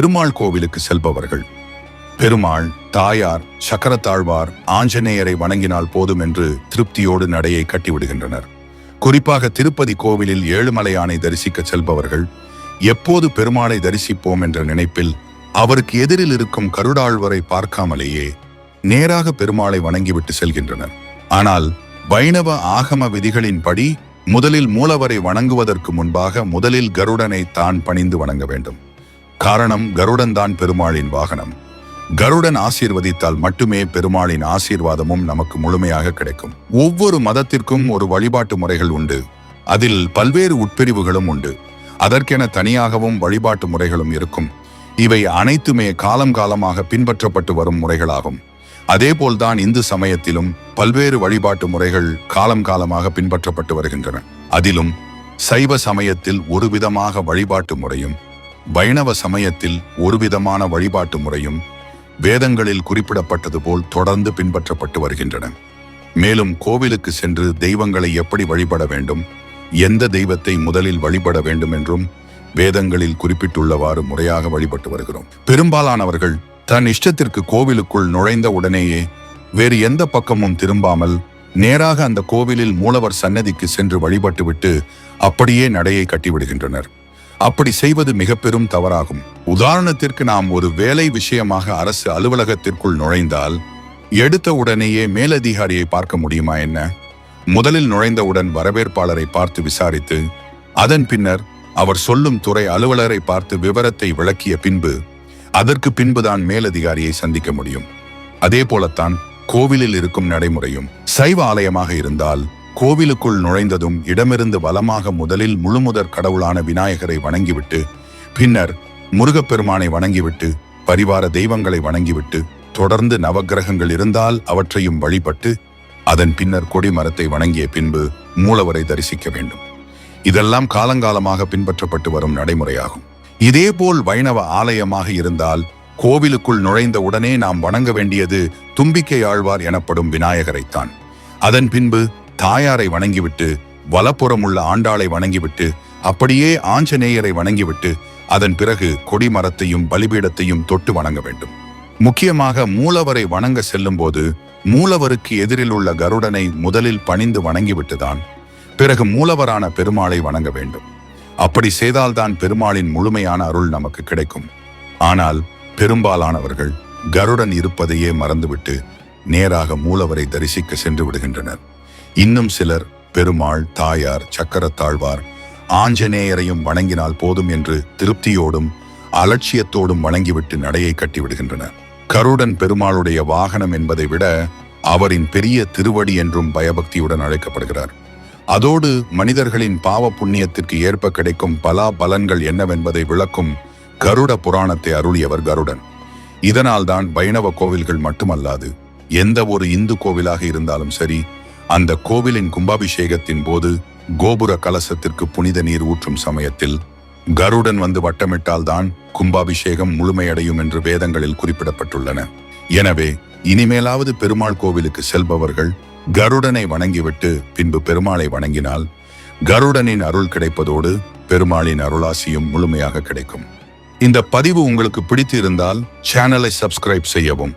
பெருமாள் கோவிலுக்கு செல்பவர்கள் பெருமாள், தாயார், சக்கரத்தாழ்வார், ஆஞ்சநேயரை வணங்கினால் போதும் என்று திருப்தியோடு நடையை கட்டிவிடுகின்றனர். குறிப்பாக திருப்பதி கோவிலில் ஏழுமலையானை தரிசிக்க செல்பவர்கள் எப்போது பெருமாளை தரிசிப்போம் என்ற நினைப்பில் அவருக்கு எதிரில் இருக்கும் கருடாழ்வரை பார்க்காமலேயே நேராக பெருமாளை வணங்கிவிட்டு செல்கின்றனர். ஆனால் வைணவ ஆகம விதிகளின்படி முதலில் மூலவரை வணங்குவதற்கு முன்பாக முதலில் கருடனை தான் பணிந்து வணங்க வேண்டும். காரணம், கருடன் தான் பெருமாளின் வாகனம். கருடன் ஆசீர்வதித்தால் மட்டுமே பெருமாளின் ஆசீர்வாதமும் நமக்கு முழுமையாக கிடைக்கும். ஒவ்வொரு மதத்திற்கும் ஒரு வழிபாட்டு முறைகள் உண்டு. அதில் பல்வேறு உட்பிரிவுகளும் உண்டு. அதற்கென தனியாகவும் வழிபாட்டு முறைகளும் இருக்கும். இவை அனைத்துமே காலம் காலமாக பின்பற்றப்பட்டு வரும் முறைகளாகும். அதேபோல்தான் இந்து சமயத்திலும் பல்வேறு வழிபாட்டு முறைகள் காலம் காலமாக பின்பற்றப்பட்டு வருகின்றன. அதிலும் சைவ சமயத்தில் ஒரு விதமாக வழிபாட்டு முறையும், வைணவ சமயத்தில் ஒரு விதமான வழிபாட்டு முறையும் வேதங்களில் குறிப்பிடப்பட்டது போல் தொடர்ந்து பின்பற்றப்பட்டு வருகின்றன. மேலும் கோவிலுக்கு சென்று தெய்வங்களை எப்படி வழிபட வேண்டும், எந்த தெய்வத்தை முதலில் வழிபட வேண்டும் என்றும் வேதங்களில் குறிப்பிட்டுள்ளவாறு முறையாக வழிபட்டு வருகிறோம். பெரும்பாலானவர்கள் தன் இஷ்டத்திற்கு கோவிலுக்குள் நுழைந்த உடனேயே வேறு எந்த பக்கமும் திரும்பாமல் நேராக அந்த கோவிலில் மூலவர் சன்னதிக்கு சென்று வழிபட்டுவிட்டு அப்படியே நடையை கட்டிவிடுகின்றனர். அப்படி செய்வது மிக பெரும் தவறாகும். உதாரணத்திற்கு, நாம் ஒரு வேலை விஷயமாக அரசு அலுவலகத்திற்குள் நுழைந்தால் எடுத்த உடனேயே மேலதிகாரியை பார்க்க முடியுமா என்ன? முதலில் நுழைந்தவுடன் வரவேற்பாளரை பார்த்து விசாரித்து அதன் பின்னர் அவர் சொல்லும் துறை அலுவலரை பார்த்து விவரத்தை விளக்கிய பின்பு அதற்கு பின்புதான் மேலதிகாரியை சந்திக்க முடியும். அதே போலத்தான் கோவிலில் இருக்கும் நடைமுறையும். சைவ ஆலயமாக இருந்தால் கோவிலுக்குள் நுழைந்ததும் இடமிருந்து வலமாக முதலில் முழுமுதற் கடவுளான விநாயகரை வணங்கிவிட்டு பின்னர் முருகப்பெருமானை வணங்கிவிட்டு பரிவார தெய்வங்களை வணங்கிவிட்டு தொடர்ந்து நவக்கிரகங்கள் இருந்தால் அவற்றையும் வழிபட்டு அதன் பின்னர் கொடிமரத்தை வணங்கிய பின்பு மூலவரை தரிசிக்க வேண்டும். இதெல்லாம் காலங்காலமாக பின்பற்றப்பட்டு வரும் நடைமுறையாகும். இதேபோல் வைணவ ஆலயமாக இருந்தால் கோவிலுக்குள் நுழைந்த உடனே நாம் வணங்க வேண்டியது தும்பிக்கை ஆழ்வார் எனப்படும் விநாயகரைத்தான். அதன் பின்பு தாயாரை வணங்கிவிட்டு வலப்புறம் உள்ள ஆண்டாளை வணங்கிவிட்டு அப்படியே ஆஞ்சநேயரை வணங்கிவிட்டு அதன் பிறகு கொடிமரத்தையும் பலிபீடத்தையும் தொட்டு வணங்க வேண்டும். முக்கியமாக மூலவரை வணங்க செல்லும் போது மூலவருக்கு எதிரில் உள்ள கருடனை முதலில் பணிந்து வணங்கிவிட்டுதான் பிறகு மூலவரான பெருமாளை வணங்க வேண்டும். அப்படி செய்தால்தான் பெருமாளின் முழுமையான அருள் நமக்கு கிடைக்கும். ஆனால் பெரும்பாலானவர்கள் கருடன் இருப்பதையே மறந்துவிட்டு நேராக மூலவரை தரிசிக்க சென்று விடுகின்றனர். இன்னும் சிலர் பெருமாள், தாயார், சக்கரத்தாழ்வார், ஆஞ்சநேயரையும் வணங்கினால் போதும் என்று திருப்தியோடும் அலட்சியத்தோடும் வணங்கிவிட்டு நடையை கட்டிவிடுகின்றனர். கருடன் பெருமாளுடைய வாகனம் என்பதை விட அவரின் பெரிய திருவடி என்றும் பயபக்தியுடன் அழைக்கப்படுகிறார். அதோடு மனிதர்களின் பாவ புண்ணியத்திற்கு ஏற்ப கிடைக்கும் பலா பலன்கள் என்னவென்பதை விளக்கும் கருட புராணத்தை அருளியவர் கருடன். இதனால்தான் வைணவ கோவில்கள் மட்டுமல்லாது எந்த ஒரு இந்து கோவிலாக இருந்தாலும் சரி, அந்த கோவிலின் கும்பாபிஷேகத்தின் போது கோபுர கலசத்திற்கு புனித நீர் ஊற்றும் சமயத்தில் கருடன் வந்து வட்டமிட்டால்தான் கும்பாபிஷேகம் முழுமையடையும் என்று வேதங்களில் குறிப்பிடப்பட்டுள்ளன. எனவே இனிமேலாவது பெருமாள் கோவிலுக்கு செல்பவர்கள் கருடனை வணங்கிவிட்டு பின்பு பெருமாளை வணங்கினால் கருடனின் அருள் கிடைப்பதோடு பெருமாளின் அருளாசியும் முழுமையாக கிடைக்கும். இந்த பதிவு உங்களுக்கு பிடித்து இருந்தால் சேனலை சப்ஸ்கிரைப் செய்யவும்.